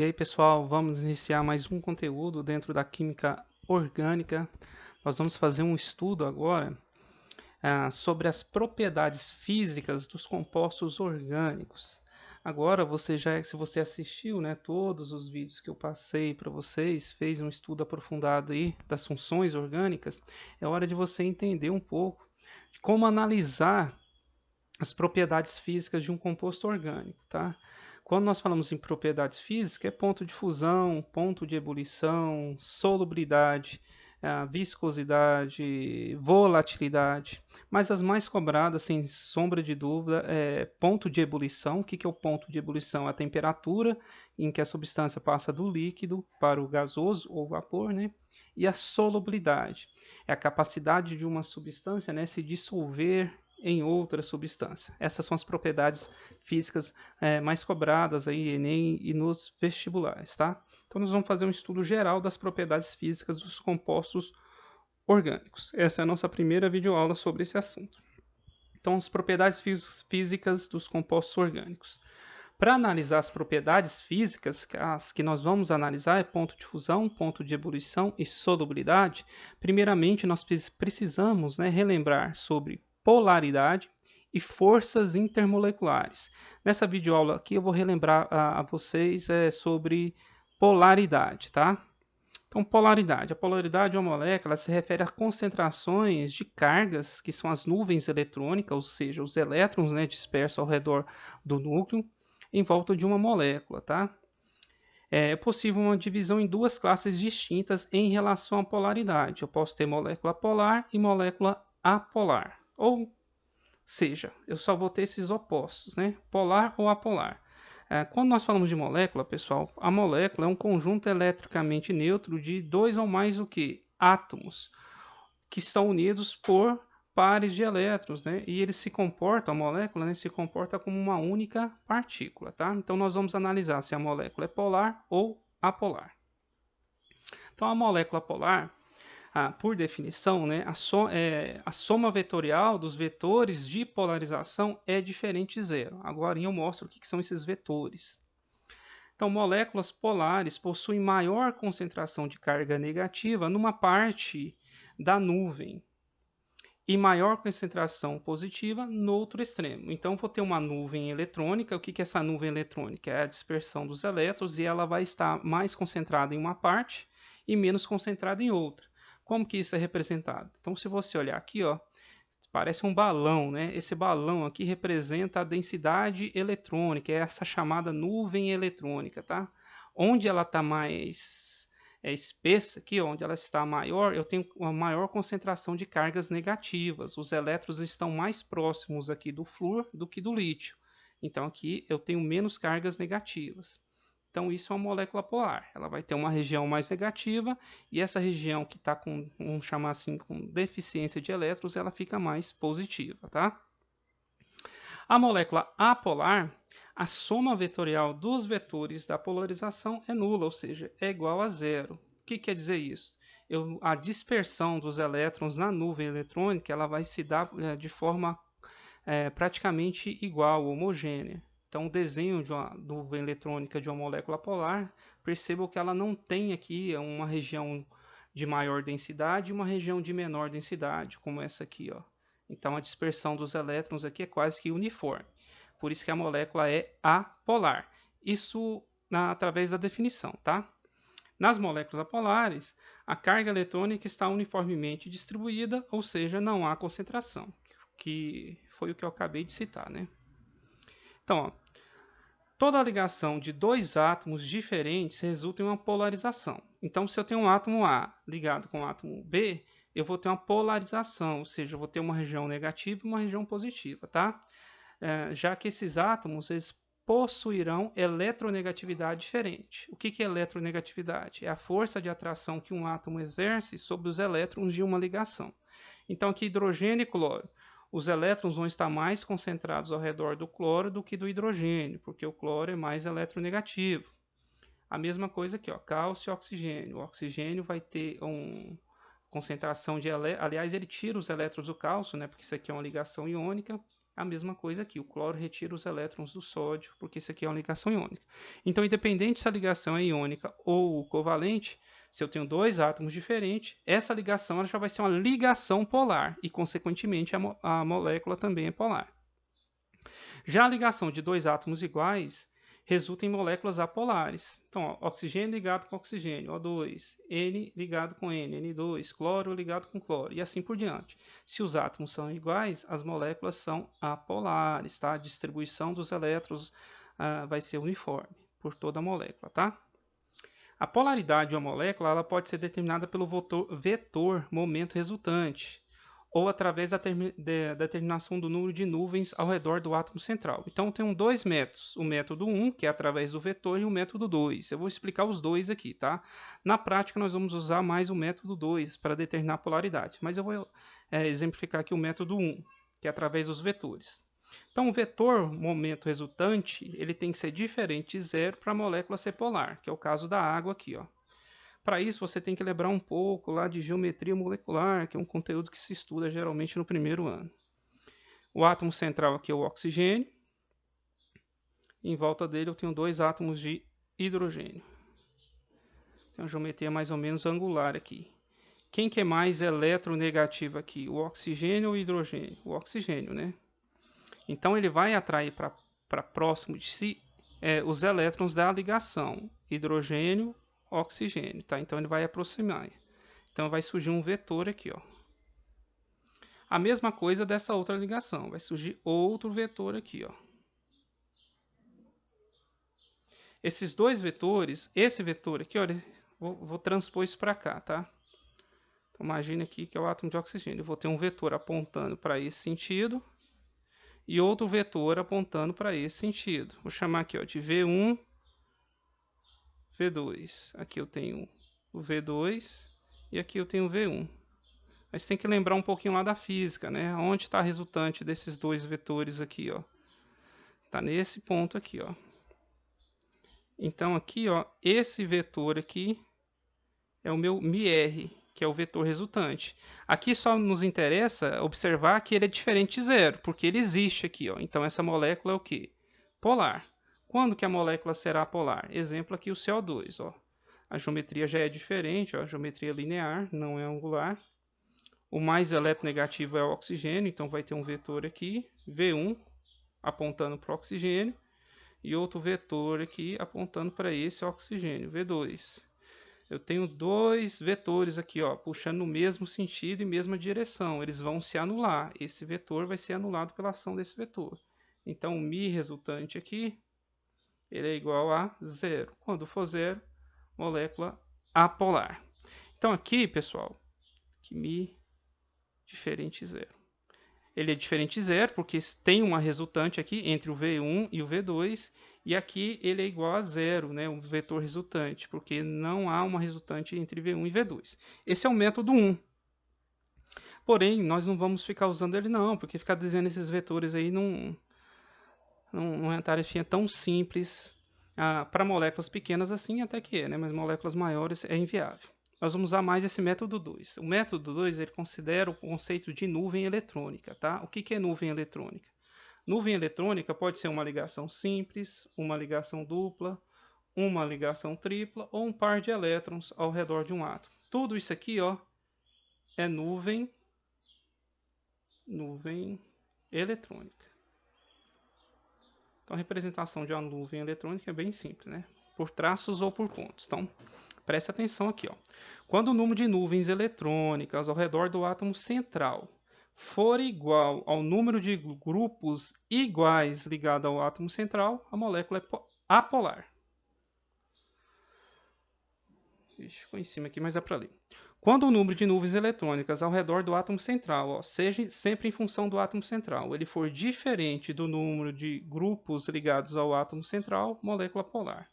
E aí, pessoal, vamos iniciar mais um conteúdo dentro da química orgânica. Nós vamos fazer um estudo agora sobre as propriedades físicas dos compostos orgânicos. Agora, se você assistiu, né, todos os vídeos que eu passei para vocês, fez um estudo aprofundado aí das funções orgânicas, é hora de você entender um pouco de como analisar as propriedades físicas de um composto orgânico, tá? Quando nós falamos em propriedades físicas, é ponto de fusão, ponto de ebulição, solubilidade, viscosidade, volatilidade. Mas as mais cobradas, sem sombra de dúvida, é ponto de ebulição. O que é o ponto de ebulição? A temperatura em que a substância passa do líquido para o gasoso ou vapor, né? E a solubilidade é a capacidade de uma substância, né, se dissolver em outra substância. Essas são as propriedades físicas mais cobradas aí Enem e nos vestibulares, tá? Então nós vamos fazer um estudo geral das propriedades físicas dos compostos orgânicos. Essa é a nossa primeira videoaula sobre esse assunto. Então, as propriedades físicas dos compostos orgânicos. Para analisar as propriedades físicas, as que nós vamos analisar é ponto de fusão, ponto de ebulição e solubilidade. Primeiramente, nós precisamos relembrar sobre polaridade e forças intermoleculares. Nessa videoaula aqui eu vou relembrar a vocês sobre polaridade, tá? Então, polaridade. A polaridade de uma molécula se refere a concentrações de cargas, que são as nuvens eletrônicas, ou seja, os elétrons dispersos ao redor do núcleo, em volta de uma molécula, tá? É possível uma divisão em duas classes distintas em relação à polaridade. Eu posso ter molécula polar e molécula apolar. Ou seja, eu só vou ter esses opostos, né? Polar ou apolar. Quando nós falamos de molécula, pessoal, a molécula é um conjunto eletricamente neutro de dois ou mais o que? Átomos, que estão unidos por pares de elétrons, né? E eles se comportam, a molécula, né, se comporta como uma única partícula, tá? Então nós vamos analisar se a molécula é polar ou apolar. Então a molécula polar, por definição, né, a soma vetorial dos vetores de polarização é diferente de zero. Agora eu mostro o que são esses vetores. Então, moléculas polares possuem maior concentração de carga negativa numa parte da nuvem e maior concentração positiva no outro extremo. Então, vou ter uma nuvem eletrônica. O que é essa nuvem eletrônica? É a dispersão dos elétrons e ela vai estar mais concentrada em uma parte e menos concentrada em outra. Como que isso é representado? Então, se você olhar aqui, ó, parece um balão, né? Esse balão aqui representa a densidade eletrônica, é essa chamada nuvem eletrônica, tá? Onde ela está mais espessa, aqui onde ela está maior, eu tenho uma maior concentração de cargas negativas. Os elétrons estão mais próximos aqui do flúor do que do lítio. Então aqui eu tenho menos cargas negativas. Então, isso é uma molécula polar. Ela vai ter uma região mais negativa e essa região que está com, vamos chamar assim, com deficiência de elétrons, ela fica mais positiva, tá? A molécula apolar, a soma vetorial dos vetores da polarização é nula, ou seja, é igual a zero. O que quer dizer isso? A dispersão dos elétrons na nuvem eletrônica ela vai se dar de forma praticamente igual, homogênea. Então, o desenho de uma nuvem eletrônica de uma molécula polar, percebam que ela não tem aqui uma região de maior densidade e uma região de menor densidade, como essa aqui, ó. Então, a dispersão dos elétrons aqui é quase que uniforme. Por isso que a molécula é apolar. Isso através da definição, tá? Nas moléculas apolares, a carga eletrônica está uniformemente distribuída, ou seja, não há concentração, que foi o que eu acabei de citar, né? Então, ó, toda ligação de dois átomos diferentes resulta em uma polarização. Então, se eu tenho um átomo A ligado com o átomo B, eu vou ter uma polarização, ou seja, eu vou ter uma região negativa e uma região positiva, tá? Já que esses átomos eles possuirão eletronegatividade diferente. O que é eletronegatividade? É a força de atração que um átomo exerce sobre os elétrons de uma ligação. Então, aqui hidrogênio e cloro. Os elétrons vão estar mais concentrados ao redor do cloro do que do hidrogênio, porque o cloro é mais eletronegativo. A mesma coisa aqui, ó, cálcio e oxigênio. O oxigênio vai ter uma concentração de elétrons. Aliás, ele tira os elétrons do cálcio, né, porque isso aqui é uma ligação iônica. A mesma coisa aqui, o cloro retira os elétrons do sódio, porque isso aqui é uma ligação iônica. Então, independente se a ligação é iônica ou covalente, se eu tenho dois átomos diferentes, essa ligação ela já vai ser uma ligação polar e, consequentemente, a molécula também é polar. Já a ligação de dois átomos iguais resulta em moléculas apolares. Então, ó, oxigênio ligado com oxigênio, O2, N ligado com N, N2, cloro ligado com cloro, e assim por diante. Se os átomos são iguais, as moléculas são apolares, tá? A distribuição dos elétrons vai ser uniforme por toda a molécula, tá? A polaridade de uma molécula ela pode ser determinada pelo vetor momento resultante, ou através da determinação do número de nuvens ao redor do átomo central. Então, tem dois métodos. O método 1, que é através do vetor, e o método 2. Eu vou explicar os dois aqui, tá? Na prática, nós vamos usar mais o método 2 para determinar a polaridade, mas eu vou exemplificar aqui o método 1, que é através dos vetores. Então, o vetor momento resultante ele tem que ser diferente de zero para a molécula ser polar, que é o caso da água aqui, ó. Para isso, você tem que lembrar um pouco lá de geometria molecular, que é um conteúdo que se estuda geralmente no primeiro ano. O átomo central aqui é o oxigênio. Em volta dele eu tenho dois átomos de hidrogênio. Tem uma geometria mais ou menos angular aqui. Quem que é mais eletronegativo aqui? O oxigênio ou o hidrogênio? O oxigênio, né? Então ele vai atrair para próximo de si os elétrons da ligação hidrogênio, oxigênio, tá? Então ele vai aproximar. Então vai surgir um vetor aqui, ó. A mesma coisa dessa outra ligação, vai surgir outro vetor aqui, ó. Esses dois vetores, esse vetor aqui, olha, vou transpor isso para cá, tá? Então imagine aqui que é o átomo de oxigênio. Eu vou ter um vetor apontando para esse sentido e outro vetor apontando para esse sentido. Vou chamar aqui, ó, de V1, V2. Aqui eu tenho o V2 e aqui eu tenho o V1. Mas tem que lembrar um pouquinho lá da física, né? Onde está a resultante desses dois vetores aqui, ó? Está nesse ponto aqui, ó. Então aqui, ó, esse vetor aqui é o meu μr, que é o vetor resultante. Aqui só nos interessa observar que ele é diferente de zero, porque ele existe aqui, ó. Então essa molécula é o quê? Polar. Quando que a molécula será polar? Exemplo aqui o CO2, ó. A geometria já é diferente, ó, a geometria linear, não é angular. O mais eletronegativo é o oxigênio, então vai ter um vetor aqui, V1, apontando para o oxigênio, e outro vetor aqui apontando para esse oxigênio, V2. Eu tenho dois vetores aqui, ó, puxando no mesmo sentido e mesma direção. Eles vão se anular. Esse vetor vai ser anulado pela ação desse vetor. Então, o μ resultante aqui, ele é igual a zero. Quando for zero, molécula apolar. Então, aqui, pessoal, que μ diferente de zero. Ele é diferente de zero porque tem uma resultante aqui entre o V1 e o V2, e aqui ele é igual a zero, né, o vetor resultante, porque não há uma resultante entre V1 e V2. Esse é o método 1. Porém, nós não vamos ficar usando ele não, porque ficar desenhando esses vetores aí não é uma tarefinha tão simples. Para moléculas pequenas assim até que é, né, mas moléculas maiores é inviável. Nós vamos usar mais esse método 2. O método 2 ele considera o conceito de nuvem eletrônica, tá? O que é nuvem eletrônica? Nuvem eletrônica pode ser uma ligação simples, uma ligação dupla, uma ligação tripla ou um par de elétrons ao redor de um átomo. Tudo isso aqui, ó, é nuvem eletrônica. Então a representação de uma nuvem eletrônica é bem simples, né? Por traços ou por pontos. Então, preste atenção aqui, ó. Quando o número de nuvens eletrônicas ao redor do átomo central for igual ao número de grupos iguais ligados ao átomo central, a molécula é apolar. Ficou em cima aqui, mas é para ler. Quando o número de nuvens eletrônicas ao redor do átomo central, ó, seja sempre em função do átomo central, ele for diferente do número de grupos ligados ao átomo central, molécula polar.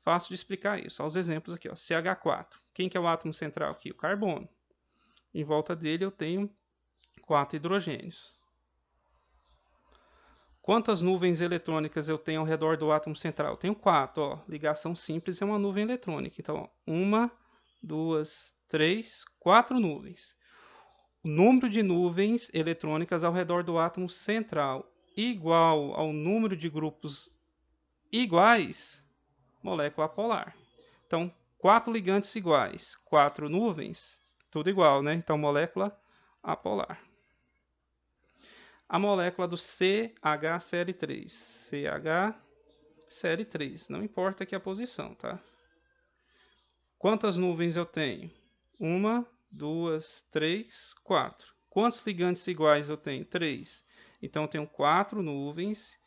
Fácil de explicar isso. Olha os exemplos aqui, ó. CH4. Quem que é o átomo central aqui? O carbono. Em volta dele eu tenho 4 hidrogênios. Quantas nuvens eletrônicas eu tenho ao redor do átomo central? Eu tenho 4. Ó. Ligação simples é uma nuvem eletrônica. Então, ó, 1, 2, 3, 4 nuvens. o número de nuvens eletrônicas ao redor do átomo central igual ao número de grupos iguais, molécula polar. Então, 4 ligantes iguais, 4 nuvens, tudo igual, né? Então, molécula apolar. A molécula do CH-CL3. CH-CL3, não importa aqui a posição, tá? Quantas nuvens eu tenho? 1, 2, 3, 4. Quantos ligantes iguais eu tenho? 3. Então, eu tenho 4 nuvens,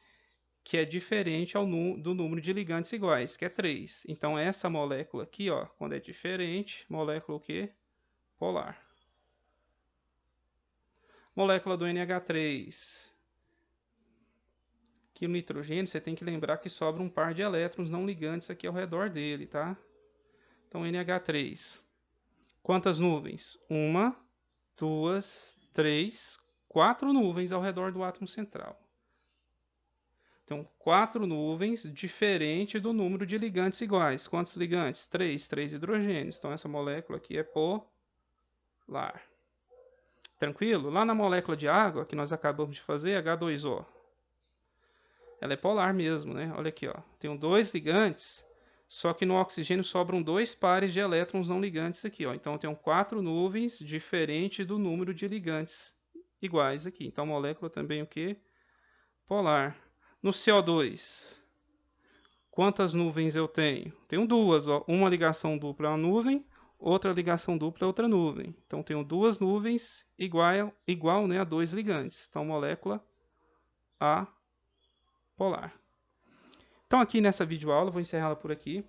que é diferente do número de ligantes iguais, que é 3. Então, essa molécula aqui, ó, quando é diferente, molécula o quê? Polar. Molécula do NH3. Aqui no nitrogênio, você tem que lembrar que sobra um par de elétrons não ligantes aqui ao redor dele, tá? Então, NH3. Quantas nuvens? 1, 2, 3, 4 nuvens ao redor do átomo central. Então, 4 nuvens, diferente do número de ligantes iguais. Quantos ligantes? 3, 3 hidrogênios. Então, essa molécula aqui é polar. Tranquilo? Lá na molécula de água, que nós acabamos de fazer, H2O. Ela é polar mesmo, né? Olha aqui, ó. Tem 2 ligantes, só que no oxigênio sobram 2 pares de elétrons não ligantes aqui, ó. Então, eu tenho 4 nuvens, diferente do número de ligantes iguais aqui. Então, a molécula também o quê? Polar. No CO2, quantas nuvens eu tenho? Tenho 2, ó. Uma ligação dupla é uma nuvem, outra ligação dupla é outra nuvem. Então, tenho 2 nuvens igual, né, a 2 ligantes. Então, molécula apolar. Então, aqui nessa videoaula, vou encerrá-la por aqui.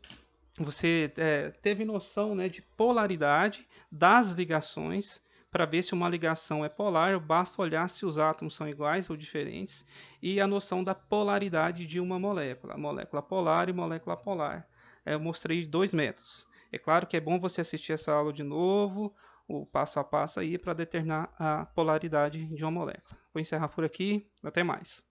Você teve noção, né, de polaridade das ligações. Para ver se uma ligação é polar, basta olhar se os átomos são iguais ou diferentes, e a noção da polaridade de uma molécula, molécula polar e molécula apolar. Eu mostrei 2 métodos. É claro que é bom você assistir essa aula de novo, o passo a passo aí, para determinar a polaridade de uma molécula. Vou encerrar por aqui, até mais.